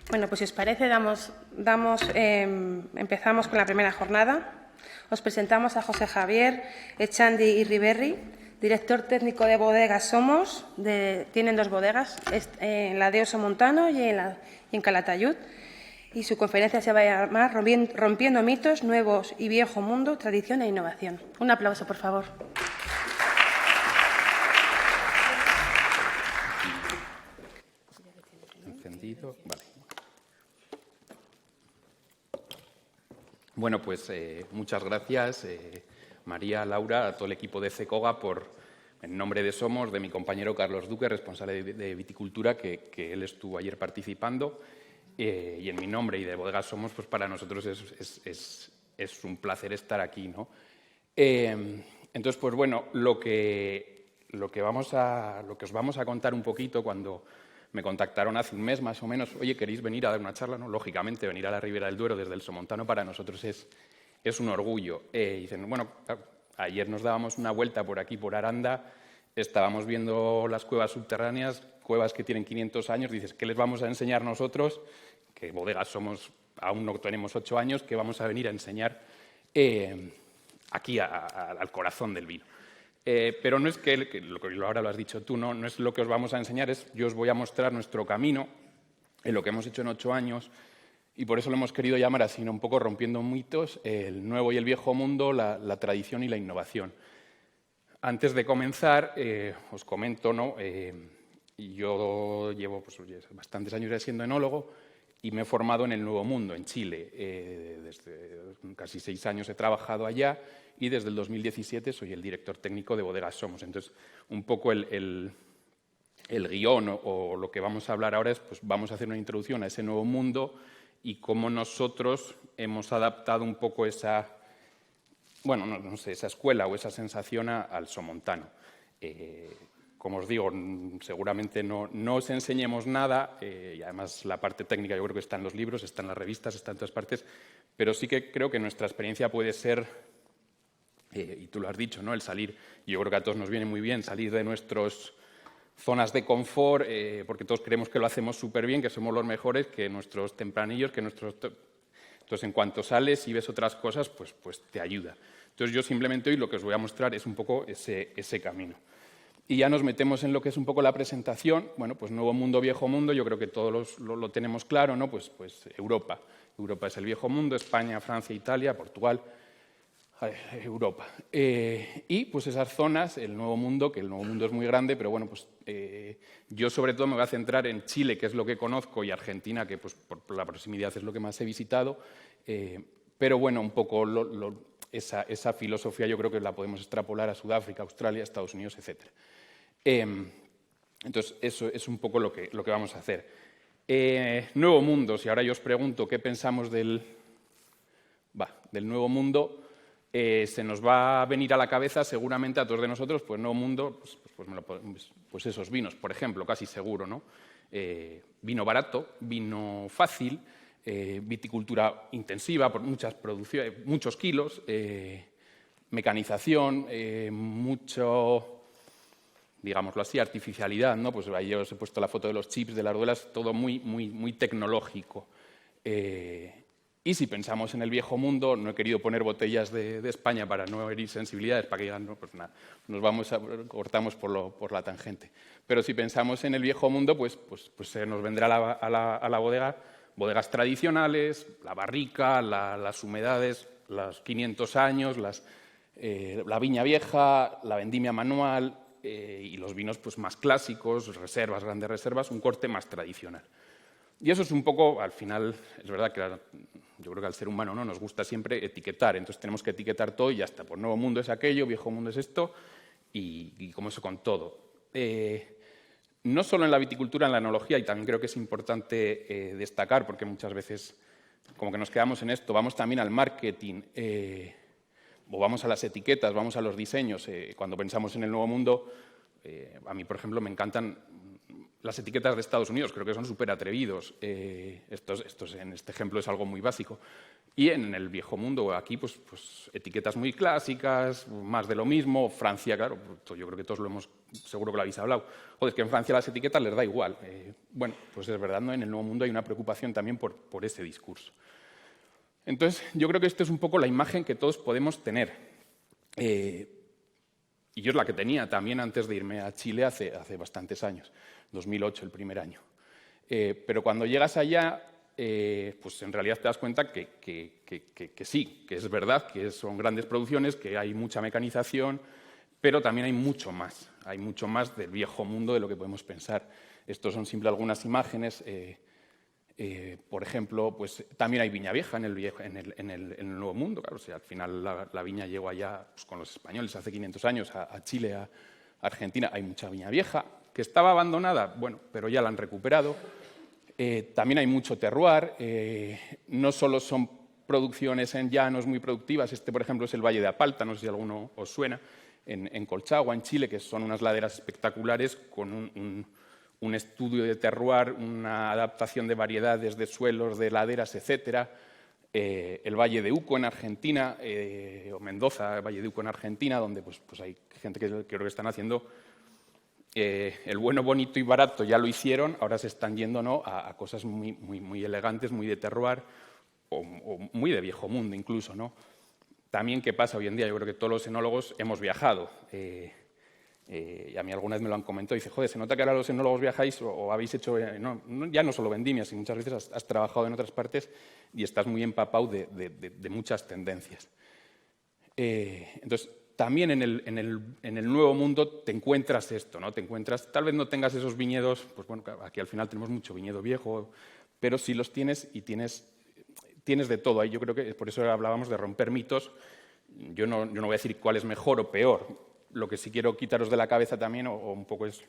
Bueno, pues si os parece, empezamos con la primera jornada. Os presentamos a José Javier Echandi Irriberri, director técnico de Bodegas Somos. Tienen dos bodegas, en la de Oso Montano y en Calatayud. Y su conferencia se va a llamar Rompiendo mitos, nuevos y viejo mundo, tradición e innovación. Un aplauso, por favor. Encendido, vale. Bueno, pues muchas gracias, María, Laura, a todo el equipo de CECOGA en nombre de Somos, de mi compañero Carlos Duque, responsable de viticultura, que él estuvo ayer participando, y en mi nombre y de Bodegas Somos, pues para nosotros es un placer estar aquí, ¿no? Entonces, pues bueno, lo que os vamos a contar un poquito cuando me contactaron hace un mes más o menos, oye, ¿queréis venir a dar una charla? ¿No? Lógicamente, venir a la Ribera del Duero desde el Somontano para nosotros es un orgullo. Dicen, bueno, ayer nos dábamos una vuelta por aquí, por Aranda, estábamos viendo las cuevas subterráneas, cuevas que tienen 500 años, dices, ¿qué les vamos a enseñar nosotros? Que Bodegas Somos, aún no tenemos 8 años, ¿qué vamos a venir a enseñar aquí al corazón del vino? Pero no es que ahora lo has dicho tú, no es lo que os vamos a enseñar, yo os voy a mostrar nuestro camino en lo que hemos hecho en 8 años y por eso lo hemos querido llamar así, ¿no? Un poco rompiendo mitos, el nuevo y el viejo mundo, la tradición y la innovación. Antes de comenzar, os comento, ¿no? Yo llevo bastantes años siendo enólogo y me he formado en el Nuevo Mundo, en Chile. Desde casi 6 años he trabajado allá y desde el 2017 soy el director técnico de Bodegas Somos. Entonces, un poco el guión o lo que vamos a hablar ahora es, pues vamos a hacer una introducción a ese nuevo mundo y cómo nosotros hemos adaptado un poco esa escuela o esa sensación al somontano. Como os digo, seguramente no os enseñemos nada, y además la parte técnica yo creo que está en los libros, está en las revistas, está en todas partes, pero sí que creo que nuestra experiencia puede ser, y tú lo has dicho, ¿no? El salir, yo creo que a todos nos viene muy bien salir de nuestras zonas de confort, porque todos creemos que lo hacemos súper bien, que somos los mejores, que nuestros tempranillos, Entonces, en cuanto sales y ves otras cosas, pues te ayuda. Entonces, yo simplemente hoy lo que os voy a mostrar es un poco ese camino. Y ya nos metemos en lo que es un poco la presentación. Bueno, pues nuevo mundo, viejo mundo, yo creo que todos lo tenemos claro, ¿no? Pues Europa. Europa es el viejo mundo, España, Francia, Italia, Portugal, Europa. Y pues esas zonas, el nuevo mundo, que el nuevo mundo es muy grande, pero bueno, pues yo sobre todo me voy a centrar en Chile, que es lo que conozco, y Argentina, que pues por la proximidad es lo que más he visitado. Pero bueno, un poco esa filosofía yo creo que la podemos extrapolar a Sudáfrica, Australia, Estados Unidos, etc. Entonces, eso es un poco lo que vamos a hacer. Nuevo mundo, si ahora yo os pregunto qué pensamos del nuevo mundo, se nos va a venir a la cabeza seguramente a todos de nosotros, pues nuevo mundo, pues esos vinos, por ejemplo, casi seguro, ¿no? Vino barato, vino fácil, viticultura intensiva, por muchas producciones, muchos kilos, mecanización, mucho, digámoslo así, artificialidad, ¿no? Pues ahí os he puesto la foto de los chips, de las duelas, todo muy tecnológico. Y si pensamos en el viejo mundo, no he querido poner botellas de España para no herir sensibilidades, para que digan, no, pues nada, cortamos por la tangente. Pero si pensamos en el viejo mundo, pues se nos vendrá a la bodega bodegas tradicionales, la barrica, las humedades, los 500 años, la viña vieja, la vendimia manual y los vinos pues, más clásicos, reservas, grandes reservas, un corte más tradicional. Y eso es un poco, al final, es verdad que yo creo que al ser humano no nos gusta siempre etiquetar, entonces tenemos que etiquetar todo y ya está. Pues nuevo mundo es aquello, viejo mundo es esto y como eso con todo. No solo en la viticultura, en la enología, y también creo que es importante destacar, porque muchas veces como que nos quedamos en esto, vamos también al marketing, o vamos a las etiquetas, vamos a los diseños. Cuando pensamos en el nuevo mundo, a mí, por ejemplo, me encantan las etiquetas de Estados Unidos, creo que son súper atrevidos. Estos en este ejemplo es algo muy básico. Y en el viejo mundo, aquí, pues etiquetas muy clásicas, más de lo mismo. Francia, claro, yo creo que todos lo hemos, seguro que lo habéis hablado. Joder, es que en Francia las etiquetas les da igual. Bueno, pues es verdad, ¿no? En el Nuevo Mundo hay una preocupación también por ese discurso. Entonces, yo creo que esta es un poco la imagen que todos podemos tener. Y yo es la que tenía también antes de irme a Chile hace bastantes años, 2008, el primer año. Pero cuando llegas allá, pues en realidad te das cuenta que sí, que es verdad, que son grandes producciones, que hay mucha mecanización, pero también hay mucho más del viejo mundo de lo que podemos pensar. Estos son simplemente algunas imágenes. Por ejemplo, pues también hay viña vieja en el Nuevo Mundo. Claro, al final la viña llegó allá pues, con los españoles hace 500 años a Chile, a Argentina. Hay mucha viña vieja que estaba abandonada, bueno, pero ya la han recuperado. También hay mucho terroir, no solo son producciones en llanos muy productivas, por ejemplo es el Valle de Apalta, no sé si alguno os suena, en Colchagua, en Chile, que son unas laderas espectaculares con un estudio de terroir, una adaptación de variedades de suelos, de laderas, etc. El Valle de Uco en Argentina, o Mendoza, el Valle de Uco en Argentina, donde pues hay gente que creo que están haciendo el bueno, bonito y barato ya lo hicieron, ahora se están yendo, ¿no?, a cosas muy elegantes, muy de terroir o muy de viejo mundo incluso, ¿no? También, ¿qué pasa hoy en día? Yo creo que todos los enólogos hemos viajado. Y a mí alguna vez me lo han comentado. Dice, joder, se nota que ahora los enólogos viajáis o habéis hecho, ya no solo vendimias, sino muchas veces has trabajado en otras partes y estás muy empapado de muchas tendencias. Entonces, también en el Nuevo Mundo te encuentras esto, ¿no? Te encuentras, tal vez no tengas esos viñedos, pues bueno, aquí al final tenemos mucho viñedo viejo, pero sí los tienes y tienes de todo. Ahí yo creo que por eso hablábamos de romper mitos. Yo no voy a decir cuál es mejor o peor. Lo que sí quiero quitaros de la cabeza también, o un poco es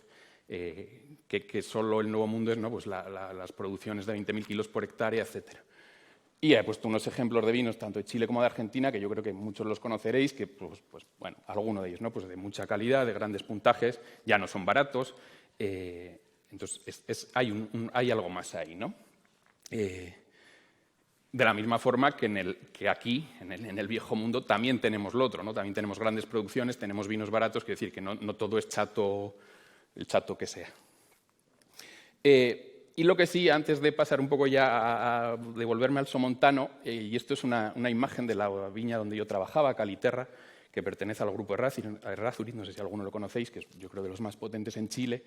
que solo el Nuevo Mundo es, ¿no?, pues las producciones de 20.000 kilos por hectárea, etcétera. Y he puesto unos ejemplos de vinos, tanto de Chile como de Argentina, que yo creo que muchos los conoceréis, que, pues bueno, alguno de ellos, ¿no?, pues de mucha calidad, de grandes puntajes, ya no son baratos. Entonces, hay algo más ahí, ¿no? De la misma forma que aquí, en el viejo mundo, también tenemos lo otro, ¿no? También tenemos grandes producciones, tenemos vinos baratos, quiero decir que no todo es chato, el chato que sea. Y lo que sí, antes de pasar un poco ya a devolverme al somontano, y esto es una imagen de la viña donde yo trabajaba, Caliterra, que pertenece al grupo Errázuriz, no sé si alguno lo conocéis, que es yo creo de los más potentes en Chile,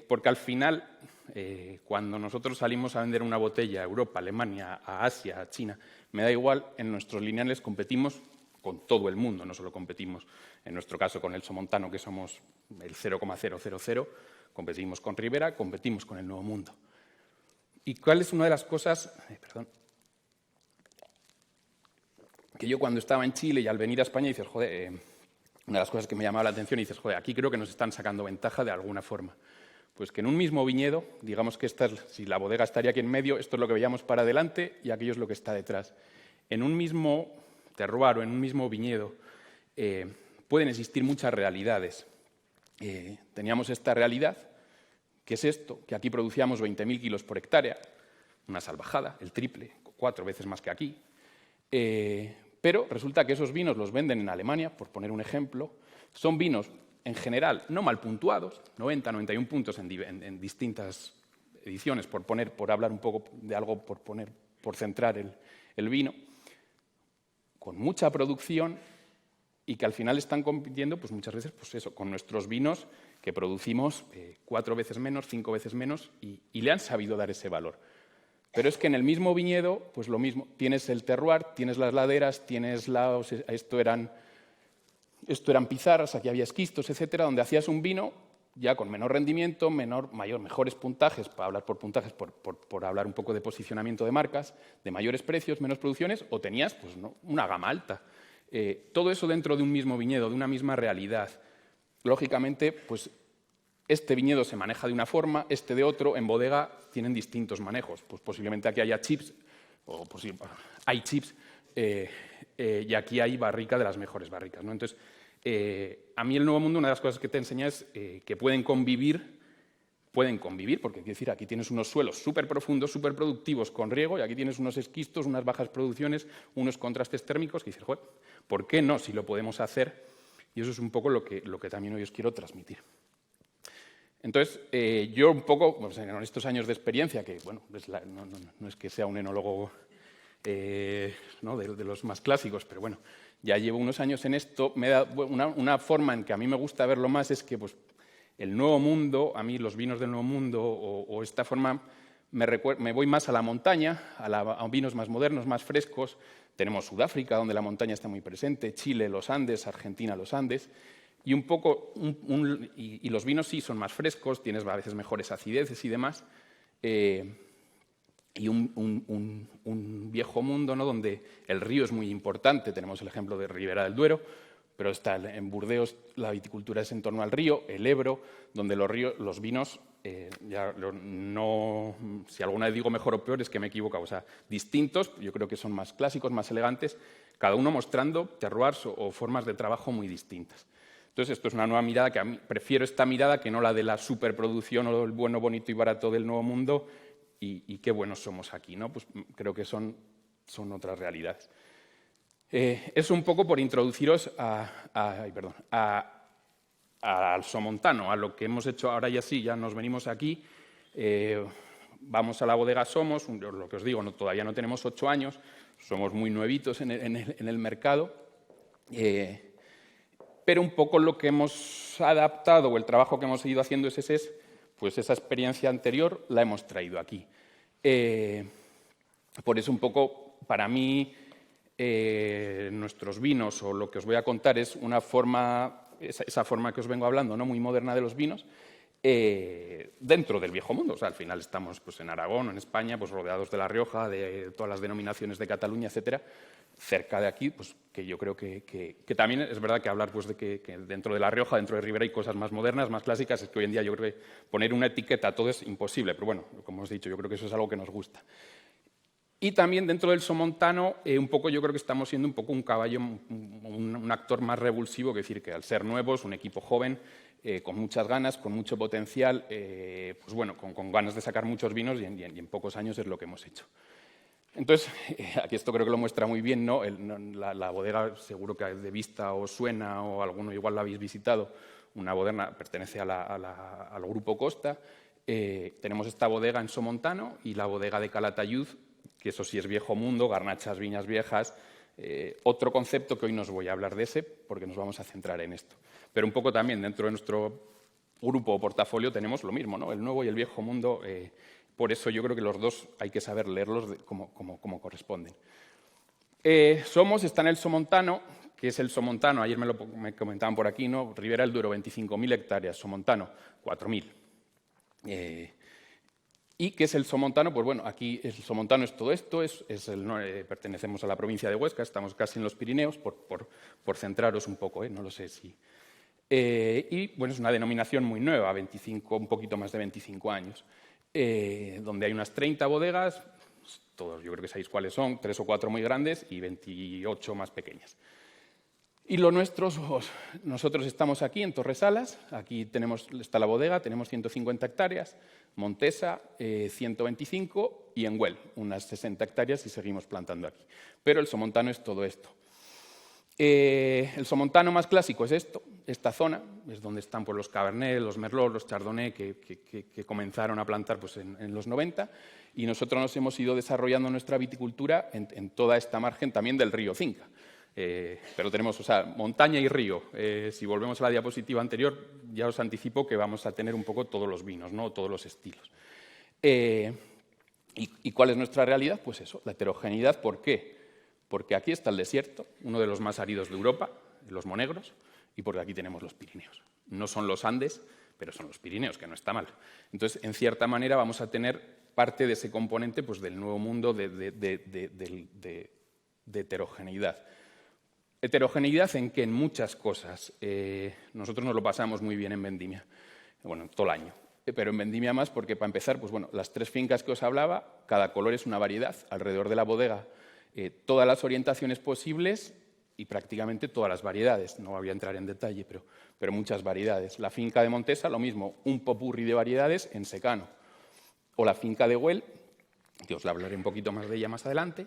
porque al final, cuando nosotros salimos a vender una botella a Europa, a Alemania, a Asia, a China, me da igual, en nuestros lineales competimos con todo el mundo, no solo competimos, en nuestro caso, con el somontano, que somos el 0,000, competimos con Ribera, competimos con el Nuevo Mundo. ¿Y cuál es una de las cosas? Que yo cuando estaba en Chile y al venir a España dices, joder, una de las cosas que me llamaba la atención y dices, joder, aquí creo que nos están sacando ventaja de alguna forma. Pues que en un mismo viñedo, digamos que si la bodega estaría aquí en medio, esto es lo que veíamos para adelante y aquello es lo que está detrás. En un mismo terroir o en un mismo viñedo pueden existir muchas realidades. Teníamos esta realidad, que es esto, que aquí producíamos 20.000 kilos por hectárea, una salvajada, el triple, 4 veces más que aquí. Pero resulta que esos vinos los venden en Alemania, por poner un ejemplo. Son vinos, en general, no mal puntuados, 90, 91 puntos en distintas ediciones, por hablar un poco de algo, por centrar el vino, con mucha producción y que al final están compitiendo, pues muchas veces, pues eso, con nuestros vinos que producimos 4 veces menos, 5 veces menos y le han sabido dar ese valor. Pero es que en el mismo viñedo, pues lo mismo, tienes el terroir, tienes las laderas, tienes esto eran pizarras, aquí había esquistos, etcétera, donde hacías un vino ya con menor rendimiento, mejores puntajes, para hablar por puntajes, por hablar un poco de posicionamiento de marcas, de mayores precios, menos producciones, o tenías pues, ¿no?, una gama alta. Todo eso dentro de un mismo viñedo, de una misma realidad. Lógicamente, pues este viñedo se maneja de una forma, este de otro, en bodega tienen distintos manejos. Pues posiblemente aquí haya chips, o hay chips, y aquí hay barrica de las mejores barricas, ¿no? Entonces, a mí el Nuevo Mundo, una de las cosas que te enseña es que pueden convivir pueden convivir, porque quiero decir, aquí tienes unos suelos súper profundos, súper productivos con riego, y aquí tienes unos esquistos, unas bajas producciones, unos contrastes térmicos, que dices, joder, ¿por qué no si lo podemos hacer? Y eso es un poco lo que también hoy os quiero transmitir. Entonces, yo un poco, pues, en estos años de experiencia, que bueno, no es que sea un enólogo ¿no? de los más clásicos, pero bueno, ya llevo unos años en esto, me da una forma en que a mí me gusta verlo más es que pues, el Nuevo Mundo, a mí los vinos del Nuevo Mundo o esta forma, me voy más a la montaña, a vinos más modernos, más frescos. Tenemos Sudáfrica, donde la montaña está muy presente, Chile, los Andes, Argentina, los Andes. Y un poco, y los vinos sí son más frescos, tienes a veces mejores acideces y demás. Y un viejo mundo, ¿no? Donde el río es muy importante. Tenemos el ejemplo de Ribera del Duero, pero está en Burdeos la viticultura es en torno al río, el Ebro, donde los vinos, si alguna vez digo mejor o peor es que me he equivocado, o sea, distintos, yo creo que son más clásicos, más elegantes, cada uno mostrando terroirs o formas de trabajo muy distintas. Entonces, esto es una nueva mirada que a mí prefiero esta mirada que no la de la superproducción o el bueno, bonito y barato del Nuevo Mundo y qué buenos somos aquí, ¿no? Pues creo que son otras realidades. Es un poco por introduciros al somontano, a lo que hemos hecho ahora ya sí, ya nos venimos aquí, vamos a la bodega Somos, lo que os digo, todavía no tenemos 8 años, somos muy nuevitos en el mercado, pero un poco lo que hemos adaptado o el trabajo que hemos ido haciendo es pues esa experiencia anterior la hemos traído aquí. Por eso un poco, para mí, nuestros vinos o lo que os voy a contar es una forma, esa forma que os vengo hablando, ¿no? Muy moderna de los vinos, dentro del viejo mundo. O sea, al final estamos pues, en Aragón o en España, pues, rodeados de La Rioja, de todas las denominaciones de Cataluña, etcétera, cerca de aquí, pues, que yo creo que también es verdad que hablar pues, de que dentro de La Rioja, dentro de Ribera hay cosas más modernas, más clásicas, es que hoy en día yo creo que poner una etiqueta a todo es imposible, pero bueno, como os he dicho, yo creo que eso es algo que nos gusta. Y también dentro del somontano, un poco yo creo que estamos siendo un poco un caballo, un actor más revulsivo, que decir que al ser nuevos, un equipo joven, con muchas ganas, con mucho potencial, pues bueno, con ganas de sacar muchos vinos y en pocos años es lo que hemos hecho. Entonces, aquí esto creo que lo muestra muy bien, ¿no? La bodega seguro que de vista os suena o alguno igual la habéis visitado, una bodega pertenece al Grupo Costa. Tenemos esta bodega en Somontano y la bodega de Calatayud, que eso sí es viejo mundo, garnachas, viñas viejas, otro concepto que hoy no os voy a hablar de ese porque nos vamos a centrar en esto. Pero un poco también dentro de nuestro grupo o portafolio tenemos lo mismo, ¿no? El nuevo y el viejo mundo. Por eso yo creo que los dos hay que saber leerlos como corresponden. Somos está en el Somontano, que es el Somontano, ayer me comentaban por aquí, ¿no? Ribera del Duero, 25.000 hectáreas, Somontano, 4.000. ¿Y qué es el Somontano? Pues bueno, aquí el Somontano es todo esto, pertenecemos a la provincia de Huesca, estamos casi en los Pirineos, por centraros un poco, no lo sé si... y bueno, es una denominación muy nueva, un poquito más de 25 años. Donde hay unas 30 bodegas, todos yo creo que sabéis cuáles son, 3 o 4 muy grandes y 28 más pequeñas. Y lo nuestro, nosotros estamos aquí en Torresalas, aquí está la bodega, tenemos 150 hectáreas, Montesa 125 y en Güell unas 60 hectáreas y seguimos plantando aquí. Pero el somontano es todo esto. El somontano más clásico es esta zona, es donde están pues, los Cabernet, los Merlot, los Chardonnay, que comenzaron a plantar pues, en los 90, y nosotros nos hemos ido desarrollando nuestra viticultura en toda esta margen también del río Cinca. Pero tenemos, o sea, montaña y río. Si volvemos a la diapositiva anterior, ya os anticipo que vamos a tener un poco todos los vinos, ¿no? Todos los estilos. ¿Y cuál es nuestra realidad? Pues eso, la heterogeneidad. ¿Por qué? Porque aquí está el desierto, uno de los más áridos de Europa, los Monegros, y porque aquí tenemos los Pirineos. No son los Andes, pero son los Pirineos, que no está mal. Entonces, en cierta manera, vamos a tener parte de ese componente pues, del nuevo mundo de heterogeneidad. Heterogeneidad en que en muchas cosas. Nosotros nos lo pasamos muy bien en vendimia, bueno, todo el año. Pero en vendimia más porque, para empezar, pues, bueno, las 3 fincas que os hablaba, cada color es una variedad. Alrededor de la bodega, todas las orientaciones posibles y prácticamente todas las variedades. No voy a entrar en detalle, pero muchas variedades. La finca de Montesa, lo mismo, un popurrí de variedades en secano. O la finca de Güell, que os hablaré un poquito más de ella más adelante.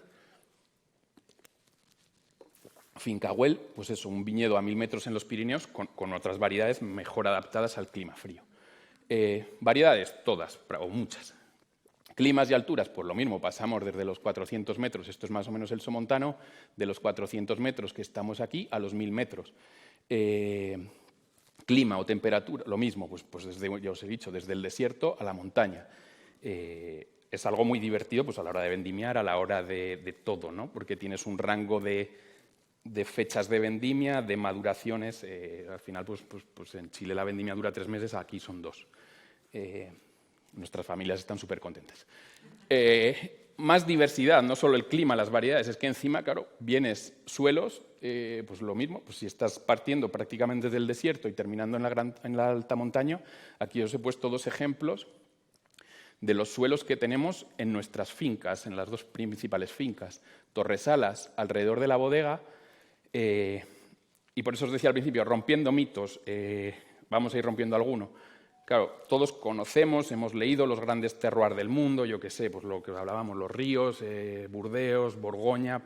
Finca Güell, pues eso, un viñedo a 1000 metros en los Pirineos con otras variedades mejor adaptadas al clima frío. Variedades, todas, o muchas. Climas y alturas, pues lo mismo, pasamos desde los 400 metros, esto es más o menos el somontano, de los 400 metros que estamos aquí a los 1000 metros. Clima o temperatura, lo mismo, pues desde, ya os he dicho, desde el desierto a la montaña. Es algo muy divertido pues a la hora de vendimiar, a la hora de todo, ¿no? Porque tienes un rango de fechas de vendimia, de maduraciones. Al final, pues en Chile la vendimia dura 3 meses, aquí son 2. Nuestras familias están súper contentas. Más diversidad, no solo el clima, las variedades, es que encima, claro, vienes suelos, pues lo mismo, pues si estás partiendo prácticamente del desierto y terminando en la alta montaña, aquí os he puesto 2 ejemplos de los suelos que tenemos en nuestras fincas, en las 2 principales fincas. Torresalas, alrededor de la bodega, y por eso os decía al principio, rompiendo mitos, vamos a ir rompiendo alguno. Claro, todos conocemos, hemos leído los grandes terroirs del mundo, yo qué sé, pues lo que hablábamos, los ríos, Burdeos, Borgoña.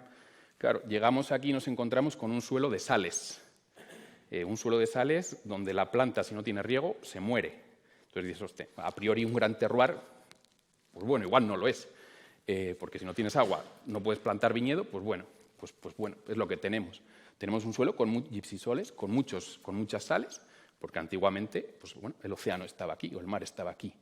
Claro, llegamos aquí y nos encontramos con un suelo de sales. Un suelo de sales donde la planta, si no tiene riego, se muere. Entonces dices, hostia, a priori un gran terroir, pues bueno, igual no lo es. Porque si no tienes agua, no puedes plantar viñedo, pues bueno, es lo que tenemos. Tenemos un suelo con gypsisoles, con muchas sales, porque antiguamente pues, bueno, el océano estaba aquí o el mar estaba aquí.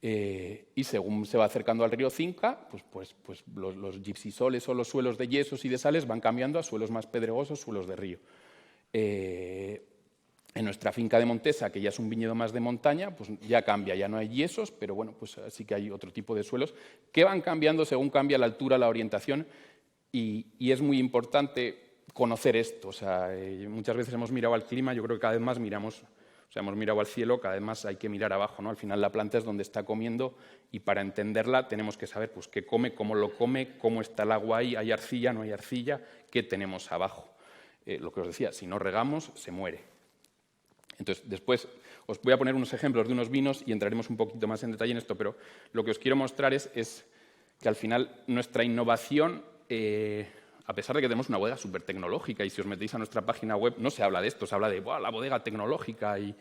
Y según se va acercando al río Cinca, pues los gypsisoles o los suelos de yesos y de sales van cambiando a suelos más pedregosos, suelos de río. En nuestra finca de Montesa, que ya es un viñedo más de montaña, pues ya cambia, ya no hay yesos, pero bueno, pues sí que hay otro tipo de suelos que van cambiando según cambia la altura, la orientación, y es muy importante conocer esto. O sea, muchas veces hemos mirado al clima, yo creo que cada vez más miramos. O sea, hemos mirado al cielo, cada vez más hay que mirar abajo, ¿no? Al final la planta es donde está comiendo y para entenderla tenemos que saber pues, qué come, cómo lo come, cómo está el agua ahí, hay arcilla, no hay arcilla, qué tenemos abajo. Lo que os decía, si no regamos, se muere. Entonces, después os voy a poner unos ejemplos de unos vinos y entraremos un poquito más en detalle en esto, pero lo que os quiero mostrar es que al final nuestra innovación, a pesar de que tenemos una bodega súper tecnológica, y si os metéis a nuestra página web no se habla de esto, se habla de la bodega tecnológica, y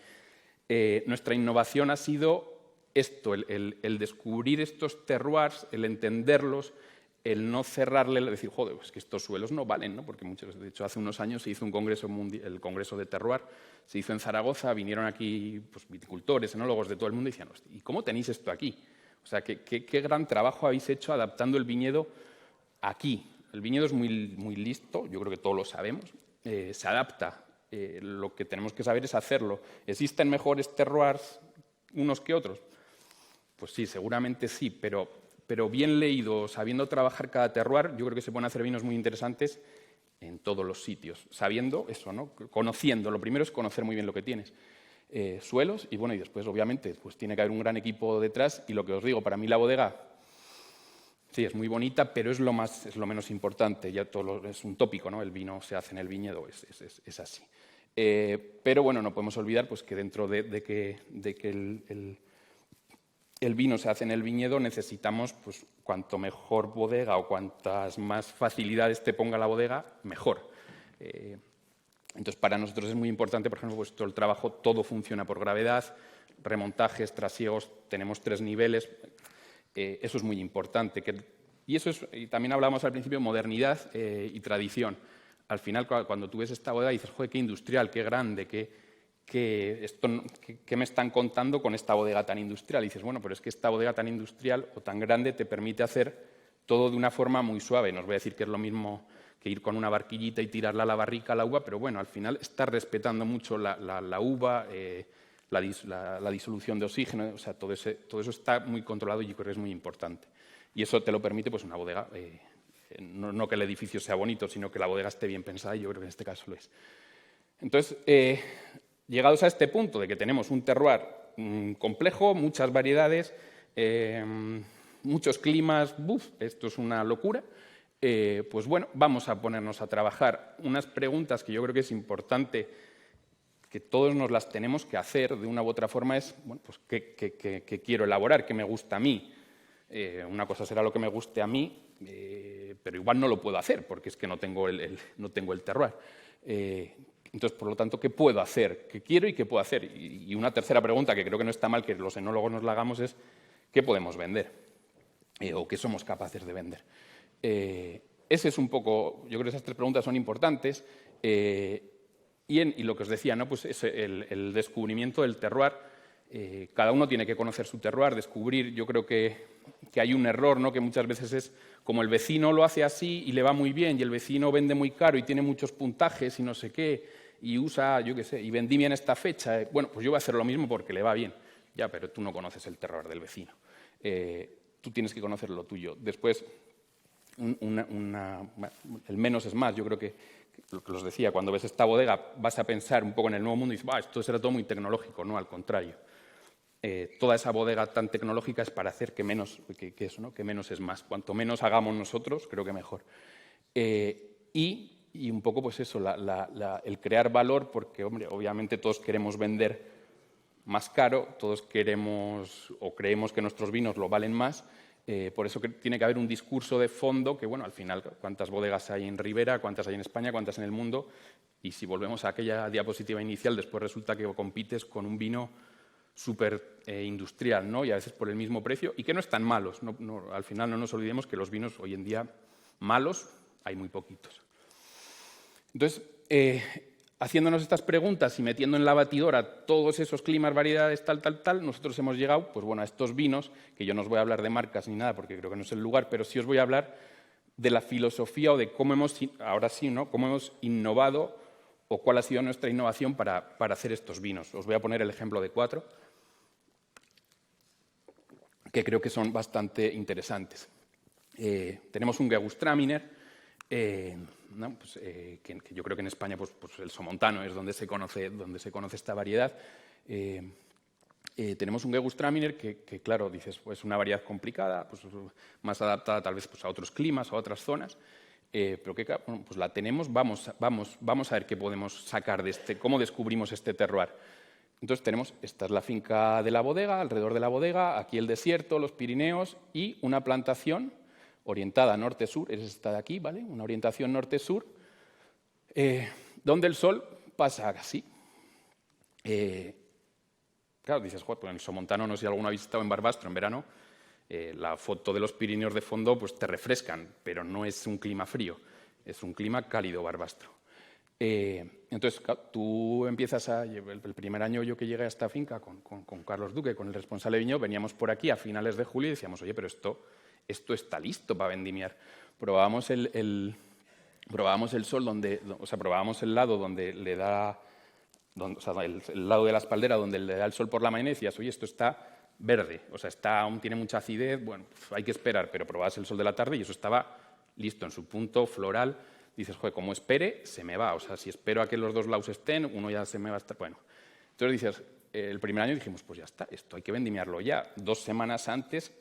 nuestra innovación ha sido esto, el descubrir estos terroirs, el entenderlos, el no cerrarle, el decir, joder, es que estos suelos no valen, ¿no? Porque muchos, de hecho, hace unos años se hizo un congreso mundial, el Congreso de Terroir, se hizo en Zaragoza, vinieron aquí pues, viticultores, enólogos de todo el mundo y decían, ¿y cómo tenéis esto aquí? O sea, qué gran trabajo habéis hecho adaptando el viñedo aquí. El viñedo es muy listo, yo creo que todos lo sabemos, se adapta. Lo que tenemos que saber es hacerlo. ¿Existen mejores terroirs unos que otros? Pues sí, seguramente sí, pero bien leído, sabiendo trabajar cada terroir, yo creo que se pueden hacer vinos muy interesantes en todos los sitios, sabiendo eso, ¿no? Conociendo. Lo primero es conocer muy bien lo que tienes. Suelos y bueno, y después obviamente pues tiene que haber un gran equipo detrás, y lo que os digo, para mí la bodega sí es muy bonita, pero es lo menos importante, ya es un tópico, ¿no? El vino se hace en el viñedo, es así. Pero bueno, no podemos olvidar pues que dentro de que el vino se hace en el viñedo, necesitamos pues cuanto mejor bodega o cuantas más facilidades te ponga la bodega, mejor. Entonces, para nosotros es muy importante, por ejemplo, pues todo el trabajo, todo funciona por gravedad, remontajes, trasiegos, tenemos 3 niveles, eso es muy importante. Y también hablábamos al principio de modernidad y tradición. Al final, cuando tú ves esta bodega, dices, joder, qué industrial, qué grande, ¿qué me están contando con esta bodega tan industrial? Y dices, bueno, pero es que esta bodega tan industrial o tan grande te permite hacer todo de una forma muy suave. No os voy a decir que es lo mismo que ir con una barquillita y tirarla a la barrica a la uva, pero bueno, al final estás respetando mucho la uva, la disolución de oxígeno, o sea, todo eso está muy controlado y yo creo que es muy importante. Y eso te lo permite pues una bodega, no que el edificio sea bonito, sino que la bodega esté bien pensada, y yo creo que en este caso lo es. Entonces, llegados a este punto de que tenemos un terroir complejo, muchas variedades, muchos climas, esto es una locura, Pues bueno, vamos a ponernos a trabajar. Unas preguntas que yo creo que es importante que todos nos las tenemos que hacer de una u otra forma es, bueno, pues, ¿qué quiero elaborar? ¿Qué me gusta a mí? Una cosa será lo que me guste a mí, pero igual no lo puedo hacer porque es que no tengo el terroir. Entonces, por lo tanto, ¿qué puedo hacer? ¿Qué quiero y qué puedo hacer? Y una tercera pregunta que creo que no está mal que los enólogos nos la hagamos es ¿qué podemos vender? ¿O qué somos capaces de vender? Ese es un poco, yo creo que esas tres preguntas son importantes. Y lo que os decía, ¿no? Pues es el descubrimiento del terroir. Cada uno tiene que conocer su terroir, descubrir. Yo creo que hay un error, ¿no? Que muchas veces es como el vecino lo hace así y le va muy bien, y el vecino vende muy caro y tiene muchos puntajes y no sé qué, y usa, yo qué sé, y vendí bien esta fecha. Bueno, pues yo voy a hacer lo mismo porque le va bien. Ya, pero tú no conoces el terroir del vecino. Tú tienes que conocer lo tuyo. Después, el menos es más. Yo creo que lo que os decía, cuando ves esta bodega vas a pensar un poco en el nuevo mundo y dices, esto será todo muy tecnológico. No, al contrario. Toda esa bodega tan tecnológica es para hacer que menos es más. Cuanto menos hagamos nosotros, creo que mejor. Y un poco pues eso, el crear valor, porque hombre, obviamente todos queremos vender más caro, todos queremos o creemos que nuestros vinos lo valen más. Por eso que tiene que haber un discurso de fondo que, bueno, al final, ¿cuántas bodegas hay en Ribera? ¿Cuántas hay en España? ¿Cuántas en el mundo? Y si volvemos a aquella diapositiva inicial, después resulta que compites con un vino súper industrial, ¿no? Y a veces por el mismo precio, y que no están malos. Al final no nos olvidemos que los vinos hoy en día malos hay muy poquitos. Entonces, haciéndonos estas preguntas y metiendo en la batidora todos esos climas, variedades, tal, nosotros hemos llegado, pues bueno, a estos vinos, que yo no os voy a hablar de marcas ni nada porque creo que no es el lugar, pero sí os voy a hablar de la filosofía o de cómo hemos, ahora sí, ¿no? Cómo hemos innovado o cuál ha sido nuestra innovación para hacer estos vinos. Os voy a poner el ejemplo de 4, que creo que son bastante interesantes. Tenemos un Gewürztraminer, ¿no? Pues, que yo creo que en España pues el somontano es donde se conoce esta variedad. Tenemos un Gewürztraminer que, claro, dices, pues una variedad complicada, pues más adaptada tal vez pues, a otros climas, a otras zonas, pero que bueno, pues la tenemos. Vamos a ver qué podemos sacar de cómo descubrimos este terroir. Entonces esta es la finca de la bodega, alrededor de la bodega, aquí el desierto, los Pirineos y una plantación orientada norte-sur, es esta de aquí, ¿vale? Una orientación norte-sur, donde el sol pasa así. Claro, dices, joder, pues en el somontano, no sé si alguno habéis estado en Barbastro en verano, la foto de los Pirineos de fondo pues te refrescan, pero no es un clima frío, es un clima cálido Barbastro. Entonces, tú empiezas el primer año yo que llegué a esta finca con Carlos Duque, con el responsable de viñedo, veníamos por aquí a finales de julio y decíamos, oye, pero esto está listo para vendimiar. Probábamos el sol probábamos el lado donde le da, el lado de la espaldera donde le da el sol por la mañana y decías, oye, esto está verde, aún tiene mucha acidez, bueno, hay que esperar, pero probabas el sol de la tarde y eso estaba listo en su punto floral. Dices, joder, como espere, se me va. Si espero a que los dos lados estén, uno ya se me va a estar. Bueno, entonces dices, el primer año dijimos, pues ya está, esto hay que vendimiarlo ya. 2 semanas antes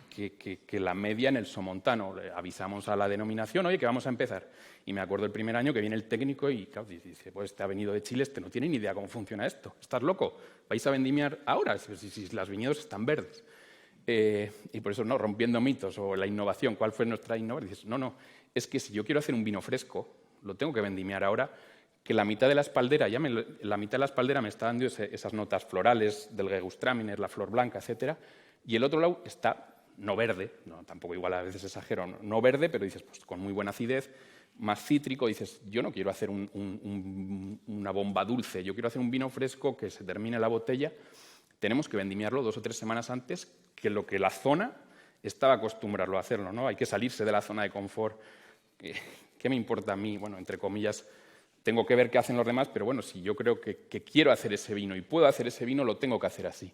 que la media en el somontano. Le avisamos a la denominación, oye, que vamos a empezar. Y me acuerdo el primer año que viene el técnico y claro, dice, pues este ha venido de Chile, este no tiene ni idea cómo funciona esto. ¿Estás loco? ¿Vais a vendimiar ahora? Si las viñedos están verdes. Y por eso, no, rompiendo mitos o la innovación, ¿cuál fue nuestra innovación? Dices, no, es que si yo quiero hacer un vino fresco, lo tengo que vendimiar ahora, que la mitad de la espaldera, me está dando esas notas florales del Gewürztraminer, la flor blanca, etcétera, y el otro lado está no verde, no, tampoco igual a veces exagero, no verde, pero dices, pues con muy buena acidez, más cítrico, dices, yo no quiero hacer una bomba dulce, yo quiero hacer un vino fresco que se termine la botella. Tenemos que vendimiarlo 2 o 3 semanas antes que lo que la zona estaba acostumbrado a hacerlo, ¿no? Hay que salirse de la zona de confort. ¿Qué me importa a mí? Bueno, entre comillas, tengo que ver qué hacen los demás, pero bueno, si yo creo que quiero hacer ese vino y puedo hacer ese vino, lo tengo que hacer así.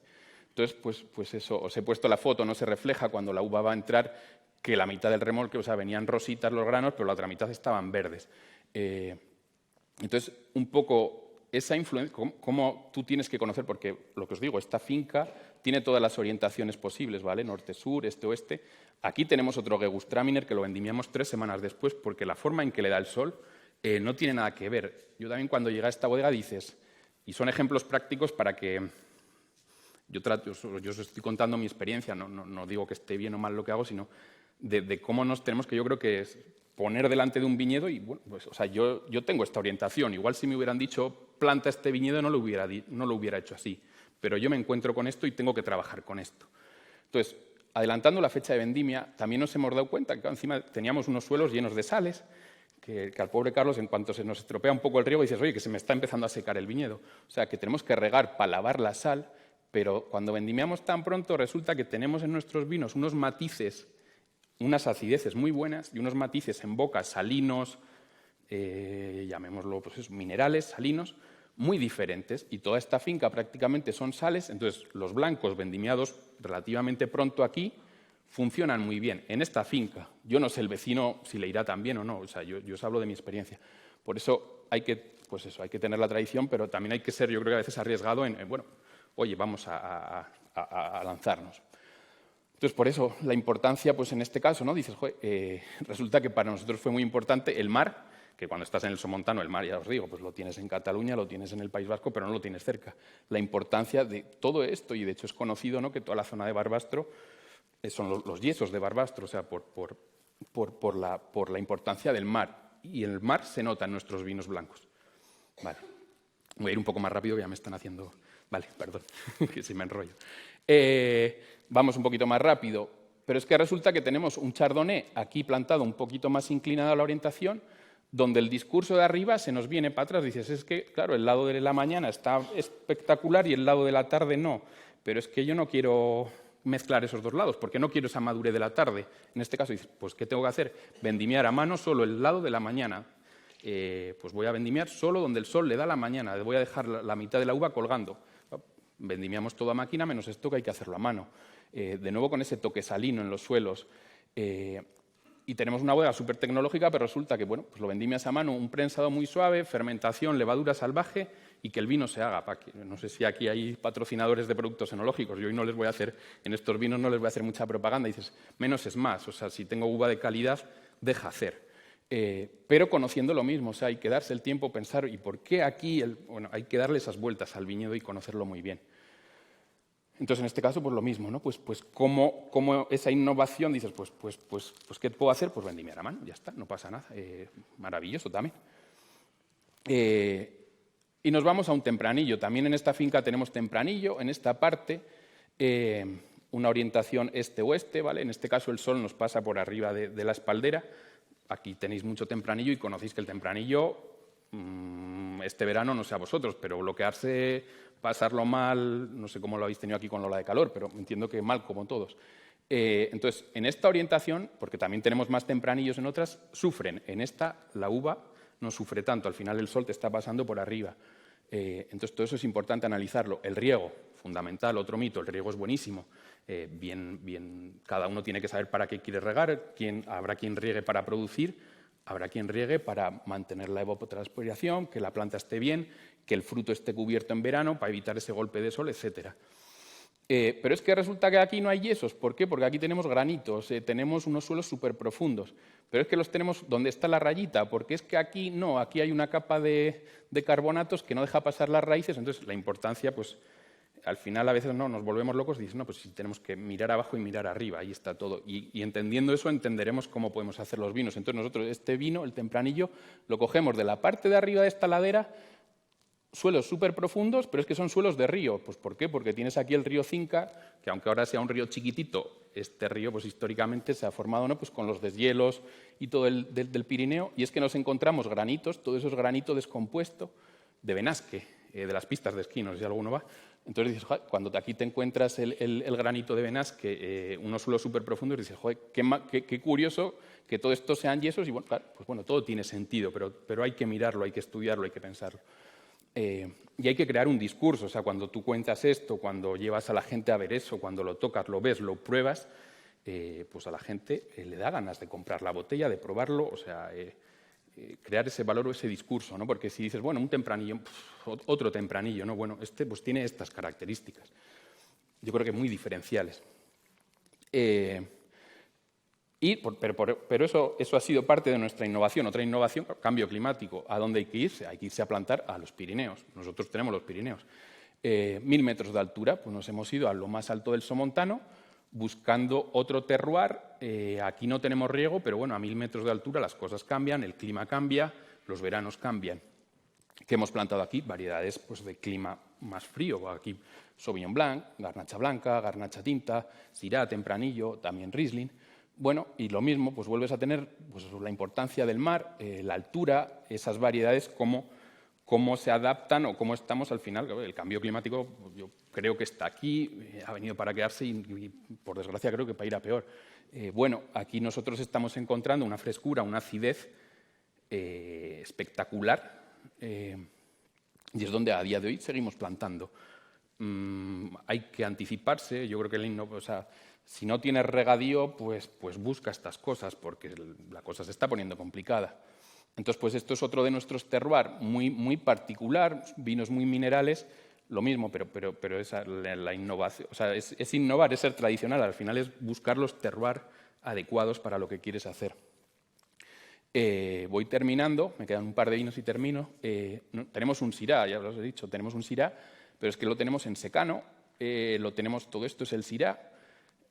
Entonces, pues eso, os he puesto la foto, no se refleja cuando la uva va a entrar, que la mitad del remolque, venían rositas los granos, pero la otra mitad estaban verdes. Entonces, un poco esa influencia, cómo tú tienes que conocer, porque lo que os digo, esta finca tiene todas las orientaciones posibles, ¿vale? Norte-sur, este-oeste. Aquí tenemos otro Gewürztraminer que lo vendimiamos 3 semanas después porque la forma en que le da el sol no tiene nada que ver. Yo también cuando llegué a esta bodega dices, y son ejemplos prácticos para que yo os estoy contando mi experiencia, no digo que esté bien o mal lo que hago, sino de cómo nos tenemos que, yo creo que es poner delante de un viñedo y, bueno, pues, o sea, yo tengo esta orientación. Igual si me hubieran dicho planta este viñedo no lo hubiera hecho así, pero yo me encuentro con esto y tengo que trabajar con esto. Entonces, adelantando la fecha de vendimia, también nos hemos dado cuenta que encima teníamos unos suelos llenos de sales, que al pobre Carlos, en cuanto se nos estropea un poco el riego, dices, oye, que se me está empezando a secar el viñedo. O sea, que tenemos que regar para lavar la sal, pero cuando vendimiamos tan pronto resulta que tenemos en nuestros vinos unos matices, unas acideces muy buenas y unos matices en boca salinos, llamémoslo pues, minerales, salinos, muy diferentes. Y toda esta finca prácticamente son sales, entonces los blancos vendimiados relativamente pronto aquí funcionan muy bien. En esta finca, yo no sé el vecino si le irá tan bien o no, o sea, yo os hablo de mi experiencia. Por eso hay que tener la tradición, pero también hay que ser, yo creo que a veces arriesgado bueno, oye, vamos a lanzarnos. Entonces, por eso la importancia, pues en este caso, ¿no? Dices, resulta que para nosotros fue muy importante el mar, que cuando estás en el Somontano, el mar, ya os digo, pues lo tienes en Cataluña, lo tienes en el País Vasco, pero no lo tienes cerca. La importancia de todo esto, y de hecho es conocido, ¿no?, que toda la zona de Barbastro son los yesos de Barbastro, o sea, por la importancia del mar. Y el mar se nota en nuestros vinos blancos. Vale. Voy a ir un poco más rápido, ya me están haciendo... Vale, perdón, que si me enrollo. Vamos un poquito más rápido, pero es que resulta que tenemos un chardonnay aquí plantado un poquito más inclinado a la orientación, donde el discurso de arriba se nos viene para atrás. Dices, es que, claro, el lado de la mañana está espectacular y el lado de la tarde no, pero es que yo no quiero mezclar esos dos lados, porque no quiero esa madurez de la tarde. En este caso dices, pues ¿qué tengo que hacer? Vendimiar a mano solo el lado de la mañana. Pues voy a vendimiar solo donde el sol le da la mañana, voy a dejar la mitad de la uva colgando. Vendimiamos todo a máquina, menos esto que hay que hacerlo a mano. De nuevo con ese toque salino en los suelos. Y tenemos una bodega súper tecnológica, pero resulta que bueno, pues lo vendimias a mano, un prensado muy suave, fermentación, levadura salvaje y que el vino se haga. No sé si aquí hay patrocinadores de productos enológicos. Yo hoy no les voy a hacer, en estos vinos no les voy a hacer mucha propaganda. Y dices, menos es más. O sea, si tengo uva de calidad, deja hacer. Pero conociendo lo mismo, o sea, hay que darse el tiempo, pensar, ¿y por qué aquí? Bueno, hay que darle esas vueltas al viñedo y conocerlo muy bien. Entonces, en este caso, pues lo mismo, ¿no? Pues como esa innovación, dices, pues, ¿qué puedo hacer? Pues vendimiar a mano, ya está, no pasa nada. Maravilloso también. Y nos vamos a un tempranillo. También en esta finca tenemos tempranillo, en esta parte, una orientación este-oeste, ¿vale? En este caso el sol nos pasa por arriba de la espaldera. Aquí tenéis mucho tempranillo y conocéis que el tempranillo, este verano, no sé a vosotros, pero bloquearse, pasarlo mal, no sé cómo lo habéis tenido aquí con la ola de calor, pero entiendo que mal como todos. Entonces, en esta orientación, porque también tenemos más tempranillos en otras, sufren. En esta, la uva no sufre tanto, al final el sol te está pasando por arriba. Entonces, todo eso es importante analizarlo. El riego, fundamental, otro mito, el riego es buenísimo. Cada uno tiene que saber para qué quiere regar, habrá quien riegue para producir, habrá quien riegue para mantener la evapotranspiración, que la planta esté bien, que el fruto esté cubierto en verano para evitar ese golpe de sol, etc. Pero es que resulta que aquí no hay yesos. ¿Por qué? Porque aquí tenemos granitos, tenemos unos suelos súper profundos. Pero es que los tenemos donde está la rayita, porque es que aquí no, aquí hay una capa de carbonatos que no deja pasar las raíces. Entonces, la importancia, pues, al final a veces no nos volvemos locos y dices, no, pues sí, tenemos que mirar abajo y mirar arriba, ahí está todo. Y entendiendo eso entenderemos cómo podemos hacer los vinos. Entonces nosotros este vino, el tempranillo, lo cogemos de la parte de arriba de esta ladera, suelos súper profundos, pero es que son suelos de río. Pues ¿por qué? Porque tienes aquí el río Cinca, que aunque ahora sea un río chiquitito, este río pues históricamente se ha formado, ¿no?, pues con los deshielos y todo del Pirineo, y es que nos encontramos granitos, todo eso es granito descompuesto de Benasque, de las pistas de esquí, no sé si alguno va. Entonces dices, joder, cuando aquí te encuentras el granito de Benasque, unos suelos súper profundos, dices, joder, qué curioso que todo esto sean yesos, y bueno, claro, pues bueno, todo tiene sentido, pero hay que mirarlo, hay que estudiarlo, hay que pensarlo. Y hay que crear un discurso, o sea, cuando tú cuentas esto, cuando llevas a la gente a ver eso, cuando lo tocas, lo ves, lo pruebas, pues a la gente le da ganas de comprar la botella, de probarlo, o sea, crear ese valor o ese discurso, ¿no? Porque si dices, bueno, un tempranillo, otro tempranillo, ¿no? Bueno, este pues tiene estas características. yo creo que muy diferenciales. Pero eso ha sido parte de nuestra innovación. Otra innovación, cambio climático. ¿A dónde hay que irse? Hay que irse a plantar a los Pirineos. Nosotros tenemos los Pirineos. 1000 metros de altura, pues nos hemos ido a lo más alto del Somontano buscando otro terroir. Aquí no tenemos riego, pero bueno, a 1000 metros de altura las cosas cambian, el clima cambia, los veranos cambian. ¿Qué hemos plantado aquí? Variedades pues, de clima más frío. Aquí Sauvignon Blanc, Garnacha Blanca, Garnacha Tinta, Syrah, Tempranillo, también Riesling. Bueno, y lo mismo, pues vuelves a tener pues, la importancia del mar, la altura, esas variedades, cómo se adaptan o cómo estamos al final. El cambio climático yo creo que está aquí, ha venido para quedarse y por desgracia creo que para ir a peor. Bueno, aquí nosotros estamos encontrando una frescura, una acidez espectacular y es donde a día de hoy seguimos plantando. Hay que anticiparse, yo creo que si no tienes regadío, pues busca estas cosas, porque la cosa se está poniendo complicada. Entonces, pues esto es otro de nuestros terroirs muy particular, vinos muy minerales, lo mismo, pero esa, la innovación, o sea, es innovar, es ser tradicional, al final es buscar los terroirs adecuados para lo que quieres hacer. Voy terminando, me quedan un par de vinos y termino. Tenemos un Syrah, ya os he dicho, tenemos un Syrah, pero es que lo tenemos en secano, todo esto es el Syrah.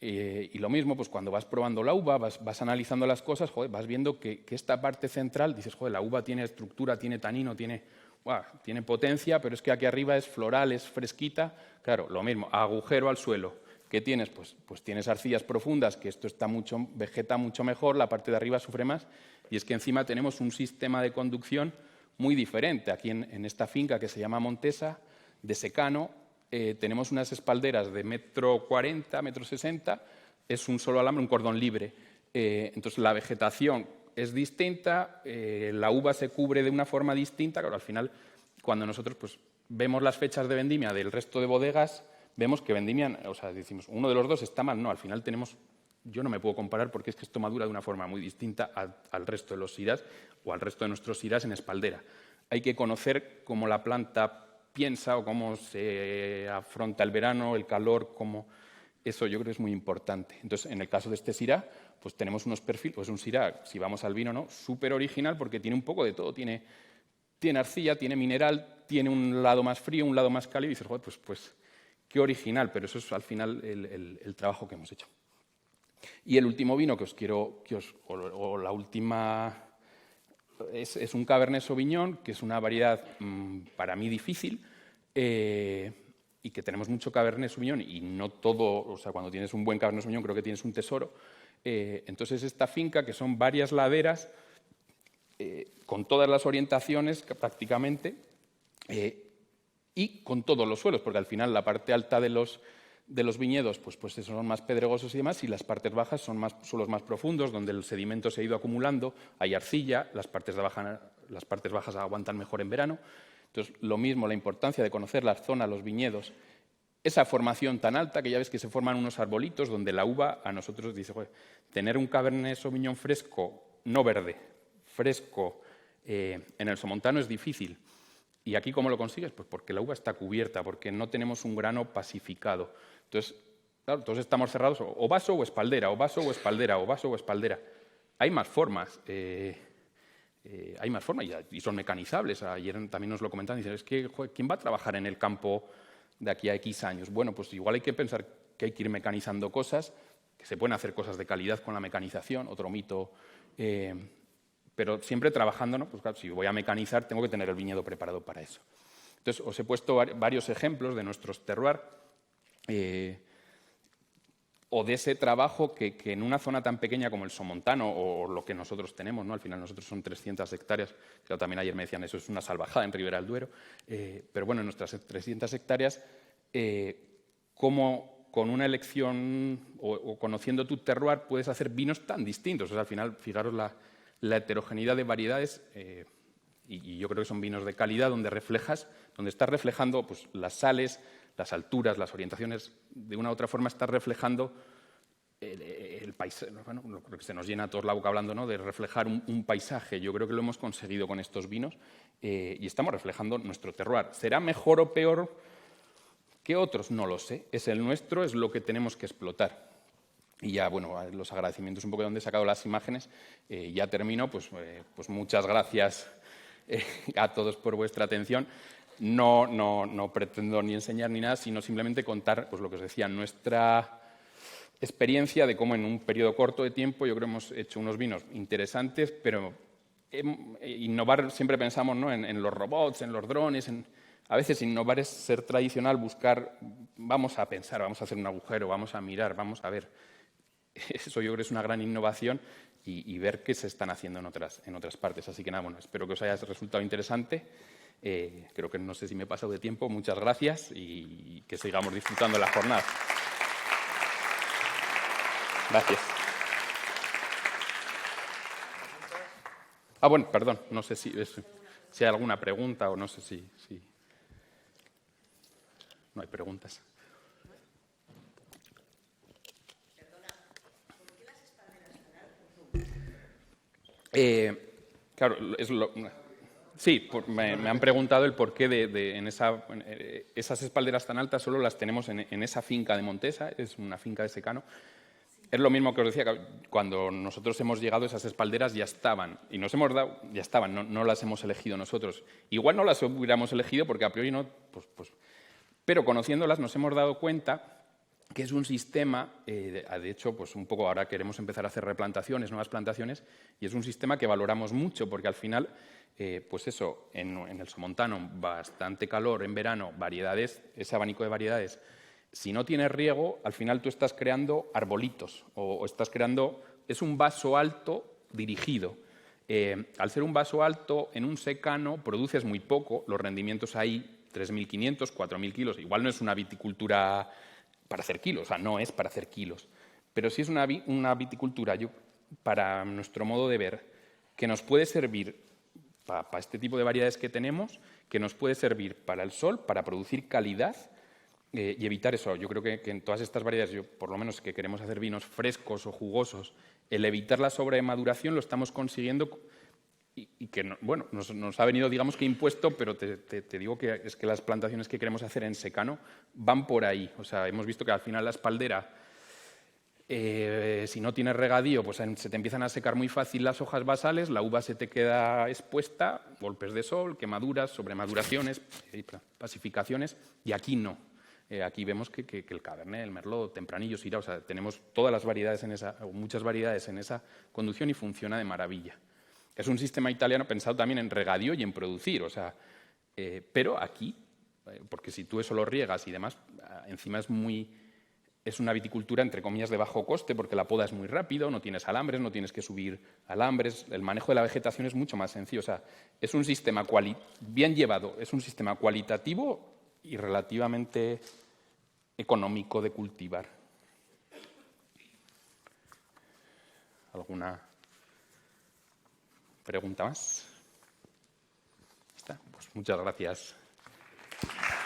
Y lo mismo, pues cuando vas probando la uva, vas analizando las cosas, joder, vas viendo que esta parte central, dices, joder, la uva tiene estructura, tiene tanino, tiene potencia, pero es que aquí arriba es floral, es fresquita. Claro, lo mismo, agujero al suelo. ¿Qué tienes? Pues tienes arcillas profundas, que esto vegeta mucho mejor, la parte de arriba sufre más, y es que encima tenemos un sistema de conducción muy diferente. Aquí en esta finca que se llama Montesa, de secano, tenemos unas espalderas de 1,40 m, 1,60 m, es un solo alambre, un cordón libre. Entonces la vegetación es distinta, la uva se cubre de una forma distinta. Claro, al final, cuando nosotros pues, vemos las fechas de vendimia del resto de bodegas, vemos que vendimian, o sea, decimos, uno de los dos está mal. No, al final yo no me puedo comparar porque es que esto madura de una forma muy distinta al resto de los Syrahs o al resto de nuestros Syrahs en espaldera. Hay que conocer cómo la planta piensa o cómo se afronta el verano, el calor, eso yo creo que es muy importante. Entonces, en el caso de este Syrah, pues tenemos unos perfiles, pues un Syrah, si vamos al vino, ¿no? Súper original porque tiene un poco de todo, tiene arcilla, tiene mineral, tiene un lado más frío, un lado más cálido, y dices, joder, pues qué original, pero eso es al final el trabajo que hemos hecho. Y el último vino que os quiero, o la última, es un Cabernet Sauvignon, que es una variedad para mí difícil, y que tenemos mucho Cabernet Sauvignon y no todo, o sea, cuando tienes un buen Cabernet Sauvignon creo que tienes un tesoro. Entonces esta finca, que son varias laderas, con todas las orientaciones prácticamente, y con todos los suelos, porque al final la parte alta de los viñedos pues son más pedregosos y demás, y las partes bajas son suelos más profundos, donde el sedimento se ha ido acumulando, hay arcilla, las partes bajas aguantan mejor en verano. Entonces, lo mismo, la importancia de conocer las zonas, los viñedos, esa formación tan alta que ya ves que se forman unos arbolitos donde la uva a nosotros dice, joder, tener un Cabernet Sauvignon fresco, no verde, fresco, en el Somontano es difícil. ¿Y aquí cómo lo consigues? Pues porque la uva está cubierta, porque no tenemos un grano pasificado. Entonces, claro, todos estamos cerrados o vaso o espaldera, o vaso o espaldera, o vaso o espaldera. Hay más formas. Hay más formas y son mecanizables. Ayer también nos lo comentaban, dicen, es que, joder, ¿quién va a trabajar en el campo de aquí a X años? Bueno, pues igual hay que pensar que hay que ir mecanizando cosas, que se pueden hacer cosas de calidad con la mecanización, otro mito, pero siempre trabajando, ¿no? Pues claro, si voy a mecanizar tengo que tener el viñedo preparado para eso. Entonces, os he puesto varios ejemplos de nuestros terroirs, o de ese trabajo que en una zona tan pequeña como el Somontano, o lo que nosotros tenemos, ¿no? Al final nosotros son 300 hectáreas, claro, también ayer me decían eso es una salvajada en Ribera del Duero, pero bueno, en nuestras 300 hectáreas, cómo con una elección o conociendo tu terroir puedes hacer vinos tan distintos. O sea, al final, fijaros la heterogeneidad de variedades, y yo creo que son vinos de calidad donde estás reflejando pues, las sales, las alturas, las orientaciones, de una u otra forma estás reflejando el paisaje. Bueno, creo que se nos llena a todos la boca hablando, ¿no?, de reflejar un paisaje. Yo creo que lo hemos conseguido con estos vinos, y estamos reflejando nuestro terroir. ¿Será mejor o peor? ¿Qué otros? No lo sé. Es el nuestro, es lo que tenemos que explotar. Y ya, bueno, los agradecimientos un poco de donde he sacado las imágenes. Ya termino, pues muchas gracias a todos por vuestra atención. No pretendo ni enseñar ni nada, sino simplemente contar, pues lo que os decía, nuestra experiencia de cómo en un periodo corto de tiempo yo creo que hemos hecho unos vinos interesantes, pero innovar siempre pensamos, ¿no?, en los robots, en los drones. A veces innovar es ser tradicional, buscar, vamos a pensar, vamos a hacer un agujero, vamos a mirar, vamos a ver. Eso yo creo que es una gran innovación y ver qué se están haciendo en otras partes. Así que nada, bueno, espero que os haya resultado interesante. Creo que no sé si me he pasado de tiempo. Muchas gracias y que sigamos disfrutando la jornada. Gracias. Bueno, perdón, no sé si hay alguna pregunta o no sé si... No hay preguntas. Claro, sí, me han preguntado el porqué de esas espalderas tan altas. Solo las tenemos en esa finca de Montesa, es una finca de secano. Es lo mismo que os decía, que cuando nosotros hemos llegado, esas espalderas ya estaban. Y nos hemos dado, ya estaban, no las hemos elegido nosotros. Igual no las hubiéramos elegido porque a priori no, pero conociéndolas nos hemos dado cuenta que es un sistema, de hecho, pues un poco ahora queremos empezar a hacer replantaciones, nuevas plantaciones, y es un sistema que valoramos mucho porque al final, pues eso, en el Somontano, bastante calor en verano, variedades, ese abanico de variedades. Si no tienes riego, al final tú estás creando arbolitos o estás creando... Es un vaso alto dirigido. Al ser un vaso alto, en un secano produces muy poco, los rendimientos ahí, 3.500, 4.000 kilos. Igual no es una viticultura para hacer kilos, o sea, no es para hacer kilos. Pero sí es una viticultura, para nuestro modo de ver, que nos puede servir para este tipo de variedades que tenemos, que nos puede servir para el sol, para producir calidad y evitar eso. Yo creo que en todas estas variedades, por lo menos que queremos hacer vinos frescos o jugosos, el evitar la sobremaduración lo estamos consiguiendo y que, bueno, nos ha venido, digamos que impuesto, pero te digo que es que las plantaciones que queremos hacer en secano van por ahí. O sea, hemos visto que al final la espaldera, si no tienes regadío, pues se te empiezan a secar muy fácil las hojas basales, la uva se te queda expuesta, golpes de sol, quemaduras, sobremaduraciones, pasificaciones, y aquí no. Aquí vemos que el Cabernet, el Merlot, Tempranillo, Syrah, o sea, tenemos todas las variedades o muchas variedades en esa conducción y funciona de maravilla. Es un sistema italiano pensado también en regadío y en producir, o sea, pero aquí, porque si tú eso lo riegas y demás, encima es una viticultura, entre comillas, de bajo coste, porque la poda es muy rápido, no tienes alambres, no tienes que subir alambres, el manejo de la vegetación es mucho más sencillo, o sea, es un sistema bien llevado, es un sistema cualitativo y relativamente económico de cultivar. ¿Alguna pregunta más? ¿Está? Pues muchas gracias.